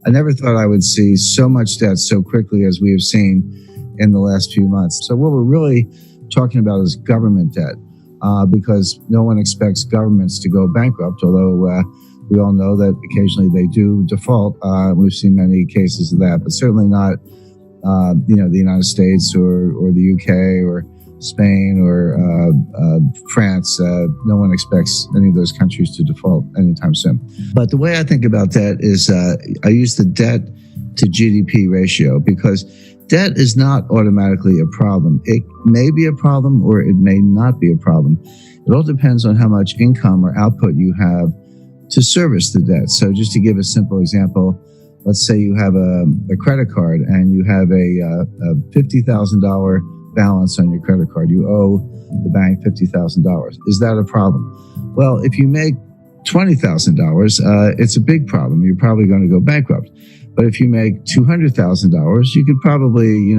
I never thought I would see so much debt so quickly as we have seen in the last few months. So what we're really talking about is government debt, because no one expects governments to go bankrupt, although we all know that occasionally they do default. We've seen many cases of that, but certainly not the United States or the UK or Spain or France. No one expects any of those countries to default anytime soon. But the way I think about debt is I use the debt to GDP ratio, because debt is not automatically a problem. It may be a problem or it may not be a problem. It all depends on how much income or output you have to service the debt. So just to give a simple example, let's say you have a credit card and you have a $50,000 balance on your credit card. You owe the bank $50,000. Is that a problem? Well, if you make $20,000, it's a big problem. You're probably going to go bankrupt. But if you make $200,000, you could probably,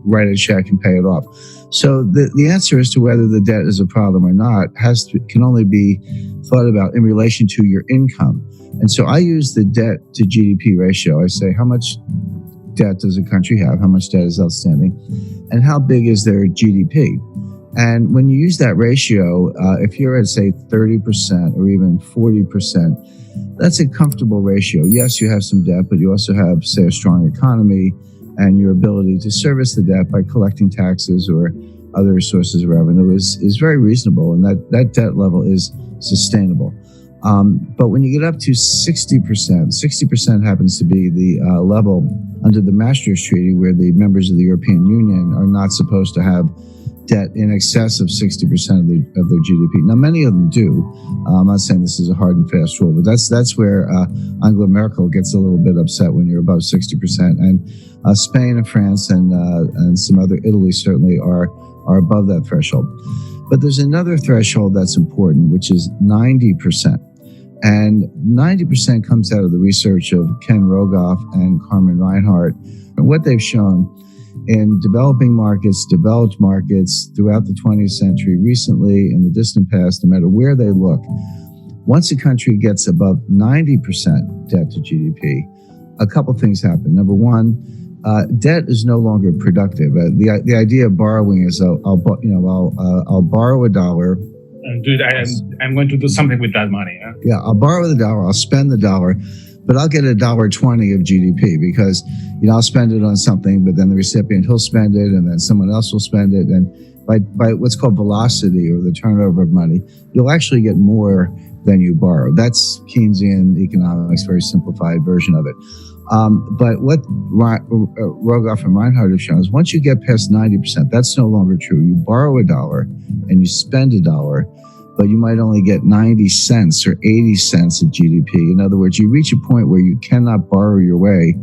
write a check and pay it off. So the answer as to whether the debt is a problem or not can only be thought about in relation to your income. And so I use the debt to GDP ratio. I say, how much debt does a country have? How much debt is outstanding? And how big is their GDP? And when you use that ratio, if you're at, say, 30% or even 40%, that's a comfortable ratio. Yes, you have some debt, but you also have, say, a strong economy and your ability to service the debt by collecting taxes or other sources of revenue is very reasonable, and that debt level is sustainable. But when you get up to 60% happens to be the level under the Maastricht Treaty, where the members of the European Union are not supposed to have debt in excess of 60% of their GDP. Now, many of them do. I'm not saying this is a hard and fast rule, but that's where Angela Merkel gets a little bit upset when you're above 60%. And Spain and France and some other, Italy certainly are above that threshold. But there's another threshold that's important, which is 90%. And 90% comes out of the research of Ken Rogoff and Carmen Reinhart. And what they've shown in developing markets, developed markets throughout the 20th century, recently, in the distant past, no matter where they look, once a country gets above 90% debt to GDP, a couple things happen. Number one, debt is no longer productive. The idea of borrowing is I'll borrow $1. I'm going to do something with that money. Huh? Yeah, I'll borrow the $1, I'll spend the $1, but I'll get $1.20 of GDP because I'll spend it on something, but then the recipient, he'll spend it, and then someone else will spend it, and by what's called velocity, or the turnover of money, you'll actually get more than you borrow. That's Keynesian economics, very simplified version of it. But what Rogoff and Reinhart have shown is once you get past 90%, that's no longer true. You borrow $1 and you spend $1, but you might only get 90 cents or 80 cents of GDP. In other words, you reach a point where you cannot borrow your way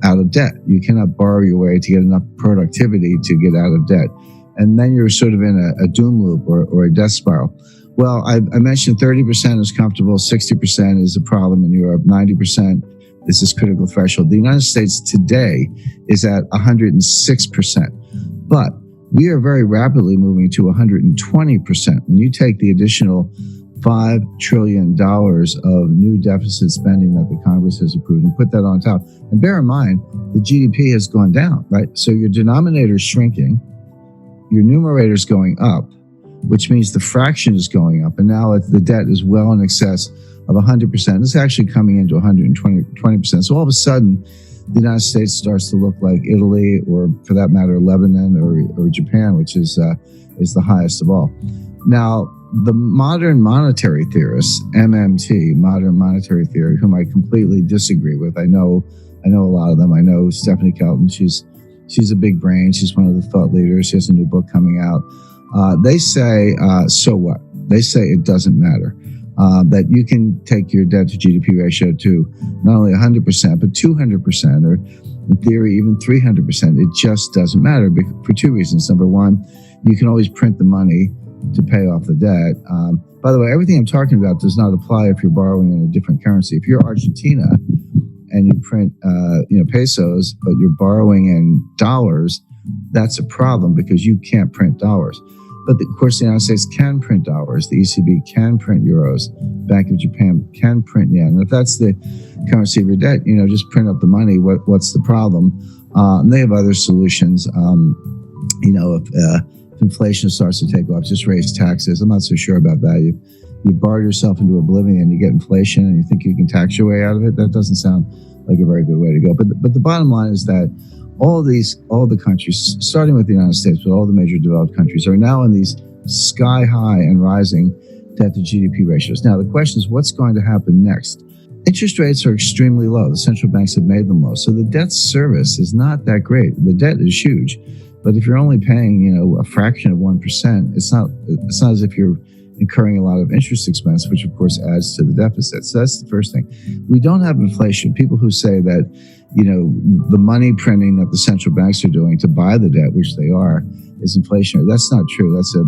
out of debt. You cannot borrow your way to get enough productivity to get out of debt. And then you're sort of in a doom loop or a death spiral. Well, I mentioned 30% is comfortable, 60% is a problem in Europe, 90% is this critical threshold. The United States today is at 106%, but we are very rapidly moving to 120%. When you take the additional $5 trillion of new deficit spending that the Congress has approved and put that on top, and bear in mind, the GDP has gone down, right? So your denominator is shrinking, your numerator is going up, which means the fraction is going up, and now the debt is well in excess of 100%. It's actually coming into 120%. So all of a sudden, the United States starts to look like Italy, or for that matter, Lebanon or Japan, which is the highest of all. Now, the modern monetary theorists, MMT, modern monetary theory, whom I completely disagree with. I know a lot of them. I know Stephanie Kelton. She's a big brain. She's one of the thought leaders. She has a new book coming out. They say, so what? They say it doesn't matter. That you can take your debt to GDP ratio to not only 100%, but 200%, or in theory, even 300%. It just doesn't matter for two reasons. Number one, you can always print the money to pay off the debt. By the way, everything I'm talking about does not apply if you're borrowing in a different currency. If you're Argentina and you print pesos, but you're borrowing in dollars, that's a problem because you can't print dollars. But of course, the United States can print dollars. The ECB can print euros. Bank of Japan can print yen. And if that's the currency of your debt, just print up the money. What's the problem? They have other solutions. If inflation starts to take off, just raise taxes. I'm not so sure about that. You borrow yourself into oblivion, you get inflation, and you think you can tax your way out of it. That doesn't sound like a very good way to go. But the bottom line is that all the countries, starting with the United States, but all the major developed countries, are now in these sky high and rising debt to GDP ratios. Now, the question is, what's going to happen next? Interest rates are extremely low. The central banks have made them low. So the debt service is not that great. The debt is huge. But if you're only paying, a fraction of 1%, it's not as if you're incurring a lot of interest expense, which of course adds to the deficit. So that's the first thing. We don't have inflation. People who say that, the money printing that the central banks are doing to buy the debt, which they are, is inflationary. That's not true. That's a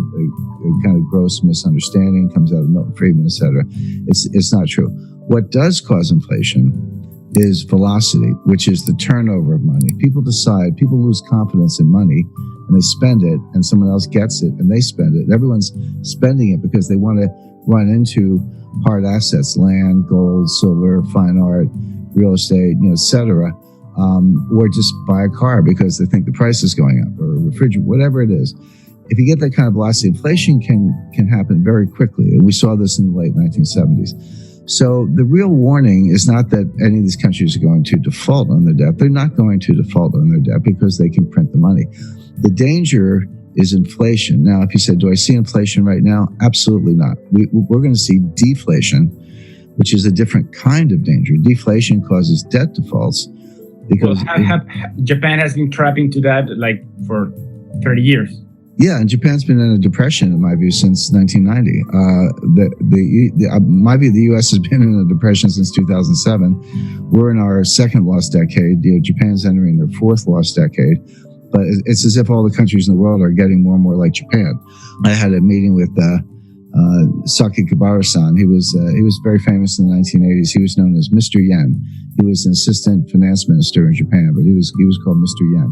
kind of gross misunderstanding, comes out of Milton Friedman, et cetera. It's not true. What does cause inflation is velocity, which is the turnover of money. People lose confidence in money, and they spend it, and someone else gets it, and they spend it. And everyone's spending it because they want to run into hard assets, land, gold, silver, fine art, real estate, et cetera, or just buy a car because they think the price is going up, or a refrigerator, whatever it is. If you get that kind of velocity, inflation can happen very quickly. We saw this in the late 1970s. So the real warning is not that any of these countries are going to default on their debt. They're not going to default on their debt because they can print the money. The danger is inflation. Now, if you said, do I see inflation right now? Absolutely not. We're going to see deflation, which is a different kind of danger. Deflation causes debt defaults because Japan has been trapped into that for 30 years. Yeah, and Japan's been in a depression, in my view, since 1990. My view, the U.S. has been in a depression since 2007. We're in our second lost decade. Japan's entering their fourth lost decade. But it's as if all the countries in the world are getting more and more like Japan. I had a meeting with Sakakibara-san. He was very famous in the 1980s. He was known as Mr. Yen. He was an assistant finance minister in Japan, but he was called Mr. Yen.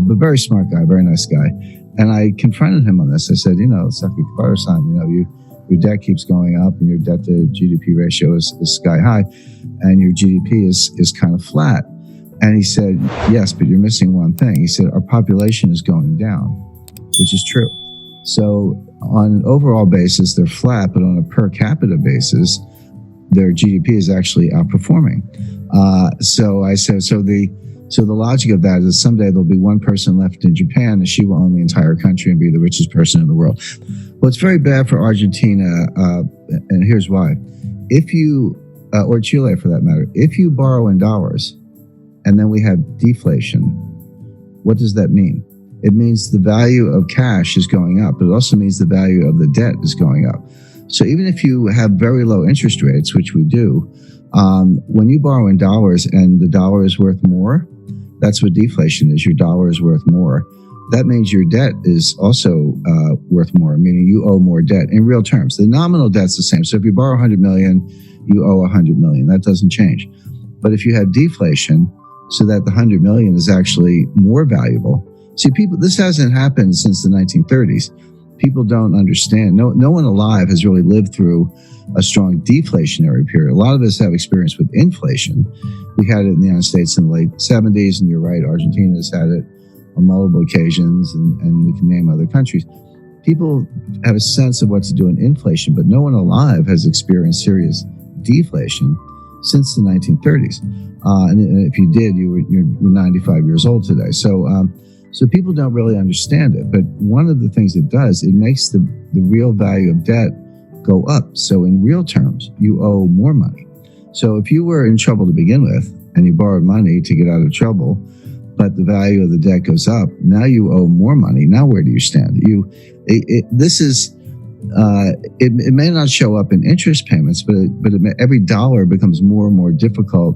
But very smart guy, very nice guy. And I confronted him on this. I said, Sakakibara-san, your debt keeps going up and your debt to GDP ratio is sky high and your GDP is kind of flat. And he said, yes, but you're missing one thing. He said, our population is going down, which is true. So on an overall basis, they're flat, but on a per capita basis, their GDP is actually outperforming. So I said, so the logic of that is someday there'll be one person left in Japan and she will own the entire country and be the richest person in the world. Well, it's very bad for Argentina, and here's why. If you, or Chile for that matter, if you borrow in dollars and then we have deflation, what does that mean? It means the value of cash is going up, but it also means the value of the debt is going up. So even if you have very low interest rates, which we do, when you borrow in dollars and the dollar is worth more, that's what deflation is. Your dollar is worth more. That means your debt is also worth more, meaning you owe more debt in real terms. The nominal debt's the same. So if you borrow 100 million, you owe 100 million. That doesn't change. But if you have deflation, so that the 100 million is actually more valuable. See, this hasn't happened since the 1930s. People don't understand. No one alive has really lived through a strong deflationary period. A lot of us have experience with inflation. We had it in the United States in the late 70s, and you're right, Argentina's had it on multiple occasions, and we can name other countries. People have a sense of what to do in inflation, but no one alive has experienced serious deflation since the 1930s. And if you did, you're 95 years old today. So people don't really understand it. But one of the things it does, it makes the real value of debt go up. So in real terms, you owe more money. So if you were in trouble to begin with and you borrowed money to get out of trouble, but the value of the debt goes up, now you owe more money. Now where do you stand? It may not show up in interest payments, but every dollar becomes more and more difficult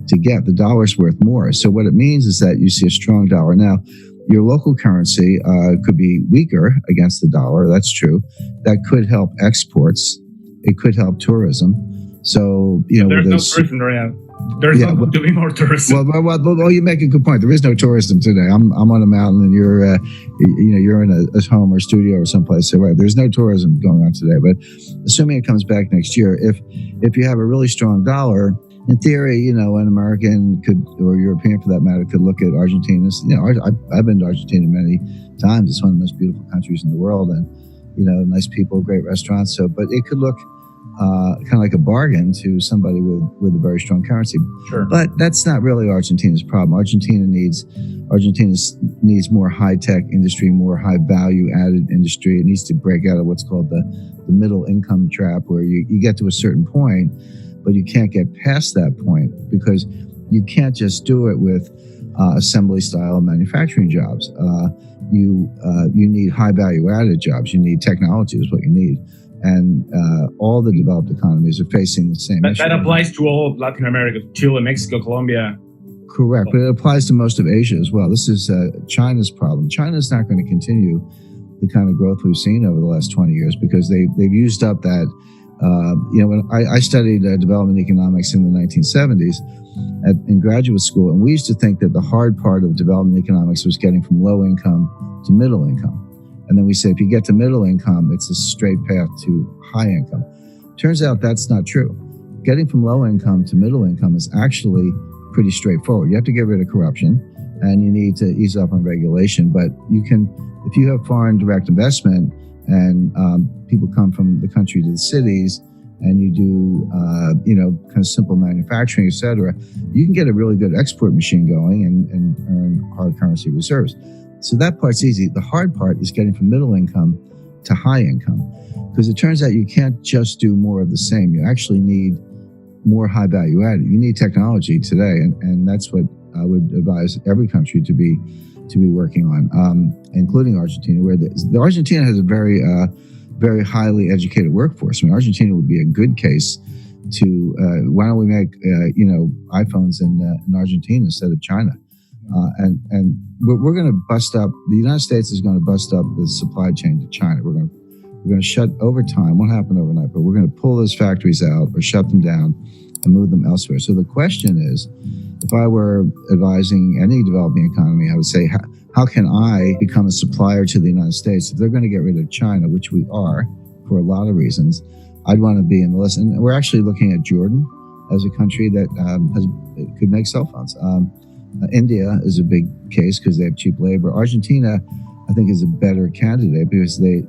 to get. The dollar's worth more. So what it means is that you see a strong dollar. Now, your local currency could be weaker against the dollar. That's true. That could help exports. It could help tourism. So, there's no tourism right now. There's not going to be more tourism. Well, you make a good point. There is no tourism today. I'm on a mountain, and you're in a home or studio or someplace. So right, there's no tourism going on today. But assuming it comes back next year, if you have a really strong dollar, in theory, an American could, or European for that matter, could look at Argentina. I've been to Argentina many times. It's one of the most beautiful countries in the world, and nice people, great restaurants. So, but it could look kind of like a bargain to somebody with a very strong currency. Sure. But that's not really Argentina's problem. Argentina needs more high-tech industry, more high-value-added industry. It needs to break out of what's called the middle income trap, where you get to a certain point, but you can't get past that point because you can't just do it with assembly-style manufacturing jobs. You need high-value-added jobs. You need technology is what you need. And all the developed economies are facing the same issue. That applies to all of Latin America, Chile, Mexico, Colombia. Correct, but it applies to most of Asia as well. This is China's problem. China's not going to continue the kind of growth we've seen over the last 20 years because they've used up that. When I studied development economics in the 1970s in graduate school, and we used to think that the hard part of development economics was getting from low income to middle income. And then we say, if you get to middle income, it's a straight path to high income. Turns out that's not true. Getting from low income to middle income is actually pretty straightforward. You have to get rid of corruption and you need to ease up on regulation. But you can, if you have foreign direct investment and people come from the country to the cities and you do, kind of simple manufacturing, et cetera, you can get a really good export machine going and earn hard currency reserves. So that part's easy. The hard part is getting from middle income to high income, because it turns out you can't just do more of the same. You actually need more high value added. You need technology today, and that's what I would advise every country to be working on, including Argentina, where the Argentina has a very highly educated workforce. I mean, Argentina would be a good case to why don't we make iPhones in Argentina instead of China? And we're going to bust up. The United States is going to bust up the supply chain to China. We're going to shut over time. Won't happen overnight, but we're going to pull those factories out or shut them down and move them elsewhere. So the question is, if I were advising any developing economy, I would say, how can I become a supplier to the United States? If they're going to get rid of China, which we are for a lot of reasons, I'd want to be in the list. And we're actually looking at Jordan as a country that could make cell phones. India is a big case because they have cheap labor. Argentina, I think, is a better candidate because they